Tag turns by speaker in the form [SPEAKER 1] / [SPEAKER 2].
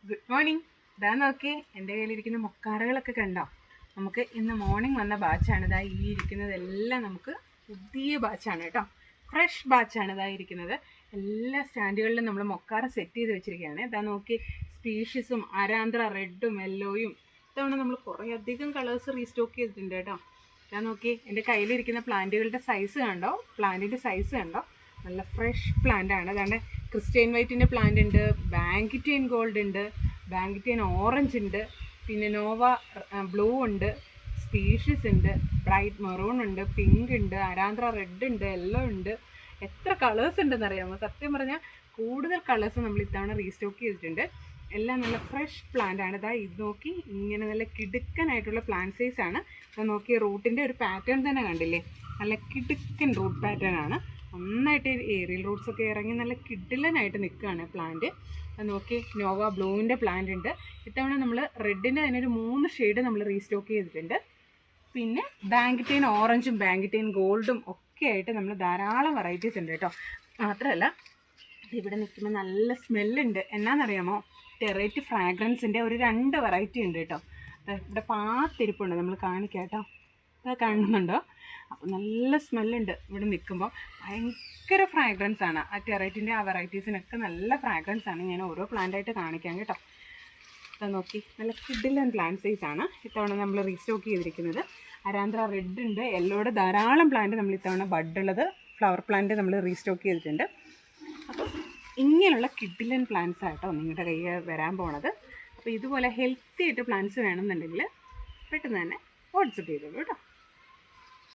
[SPEAKER 1] Good morning. ഇതാ നോക്കി എൻ്റെ കയ്യിലിരിക്കുന്ന മൊക്കാറുകളൊക്കെ കണ്ടോ? നമുക്ക് ഇന്ന് മോർണിംഗ് വന്ന ബാച്ചാണ്. ഇതാ ഈ ഇരിക്കുന്നതെല്ലാം നമുക്ക് പുതിയ ബാച്ചാണ് കേട്ടോ. ഫ്രഷ് ബാച്ചാണ് ഇതാ ഇരിക്കുന്നത്. എല്ലാ സ്റ്റാൻഡുകളിലും നമ്മൾ മൊക്കാറ സെറ്റ് ചെയ്ത് വെച്ചിരിക്കുകയാണ്. ഇതാ നോക്കി, സ്പീഷീസും അരാന്ധ്ര റെഡും യെല്ലോയും ഇതവണ നമ്മൾ കുറേ അധികം കളേഴ്സ് റീസ്റ്റോക്ക് ചെയ്തിട്ടുണ്ട് കേട്ടോ. ഇതാ നോക്കി, എൻ്റെ കയ്യിലിരിക്കുന്ന പ്ലാന്റുകളുടെ സൈസ് കണ്ടോ? പ്ലാന്റിൻ്റെ സൈസ് കണ്ടോ? നല്ല ഫ്രഷ് പ്ലാന്റ് ആണ്. അതാണ്ട് ക്രിസ്റ്റൈൻ വൈറ്റിൻ്റെ പ്ലാന്റ് ഉണ്ട്, ബാങ്കിറ്റൈൻ ഗോൾഡ് ഉണ്ട്, ബാങ്കിറ്റൈൻ ഓറഞ്ച് ഉണ്ട്, പിന്നെ നോവ ബ്ലൂ ഉണ്ട്, സ്പീഷീസ് ഉണ്ട്, ബ്രൈറ്റ് മെറൂൺ ഉണ്ട്, പിങ്ക് ഉണ്ട്, അരാന്ധ്ര റെഡ് ഉണ്ട്, യെല്ലോ ഉണ്ട്. എത്ര കളേഴ്സ് ഉണ്ടെന്ന് അറിയാമോ? സത്യം പറഞ്ഞാൽ കൂടുതൽ കളേഴ്സ് നമ്മൾ ഇത്തവണ റീസ്റ്റോക്ക് ചെയ്തിട്ടുണ്ട്. എല്ലാം നല്ല ഫ്രഷ് പ്ലാന്റ് ആണ്. ഇതാ ഇത് നോക്കി, ഇങ്ങനെ നല്ല കിടുക്കനായിട്ടുള്ള പ്ലാന്റ് സൈസ് ആണ്. അത് നോക്കി, റൂട്ടിൻ്റെ ഒരു പാറ്റേൺ തന്നെ കണ്ടില്ലേ? നല്ല കിടുക്കൻ റൂട്ട് പാറ്റേൺ ആണ്. നന്നായിട്ട് ഏരിയൽ റൂട്ട്സ് ഒക്കെ ഇറങ്ങി നല്ല കിഡിലനായിട്ട് നിൽക്കുകയാണ് പ്ലാന്റ്. അത് നോക്കി, നോവ ബ്ലൂവിൻ്റെ പ്ലാന്റ് ഉണ്ട്. ഇത്തവണ നമ്മൾ റെഡിൻ്റെ തന്നെ ഒരു 3 ഷെയ്ഡ് നമ്മൾ റീസ്റ്റോക്ക് ചെയ്തിട്ടുണ്ട്. പിന്നെ ബാങ്കിറ്റൈൻ ഓറഞ്ചും ബാങ്കിറ്റൈൻ ഗോൾഡും ഒക്കെ ആയിട്ട് നമ്മൾ ധാരാളം വെറൈറ്റീസ് ഉണ്ട് കേട്ടോ. മാത്രമല്ല, ഇവിടെ നിൽക്കുമ്പോൾ നല്ല സ്മെല്ലുണ്ട്. എന്നാണെന്നറിയാമോ? ടെറേറ്റ് ഫ്രാഗ്രൻസിൻ്റെ ഒരു 2 വെറൈറ്റി ഉണ്ട് കേട്ടോ. ഇവിടെ പാത്തിരിപ്പുണ്ട്, നമ്മൾ കാണിക്കാം കേട്ടോ. അത് കാണുന്നുണ്ടോ? അപ്പോൾ നല്ല സ്മെല്ലുണ്ട്. ഇവിടെ നിൽക്കുമ്പോൾ ഭയങ്കര ഫ്രാഗ്രൻസ് ആണ്. ആ ടെറേറ്റിൻ്റെ ആ വെറൈറ്റീസിനൊക്കെ നല്ല ഫ്രാഗ്രൻസ് ആണ്. ഞാൻ ഓരോ പ്ലാന്റായിട്ട് കാണിക്കാം കേട്ടോ. അത് നോക്കി, നല്ല കിഡിലൻ പ്ലാന്റ് സൈസ് ആണ് ഇത്തവണ നമ്മൾ റീസ്റ്റോക്ക് ചെയ്തിരിക്കുന്നത്. അരാന്ധ്ര റെഡ് ഉണ്ട്, യെല്ലോയുടെ ധാരാളം പ്ലാന്റ് നമ്മൾ ഇത്തവണ ബഡുള്ളത് ഫ്ലവർ പ്ലാന്റ് നമ്മൾ റീസ്റ്റോക്ക് ചെയ്തിട്ടുണ്ട്. അപ്പോൾ ഇങ്ങനെയുള്ള കിഡിലൻ പ്ലാന്റ്സ് ആയിട്ടോ നിങ്ങളുടെ കയ്യിൽ വരാൻ പോണത്. അപ്പോൾ ഇതുപോലെ ഹെൽത്തി ആയിട്ട് പ്ലാന്റ്സ് വേണമെന്നുണ്ടെങ്കിൽ പെട്ടെന്ന് തന്നെ വാട്സപ്പ് ചെയ്തോളൂ കേട്ടോ.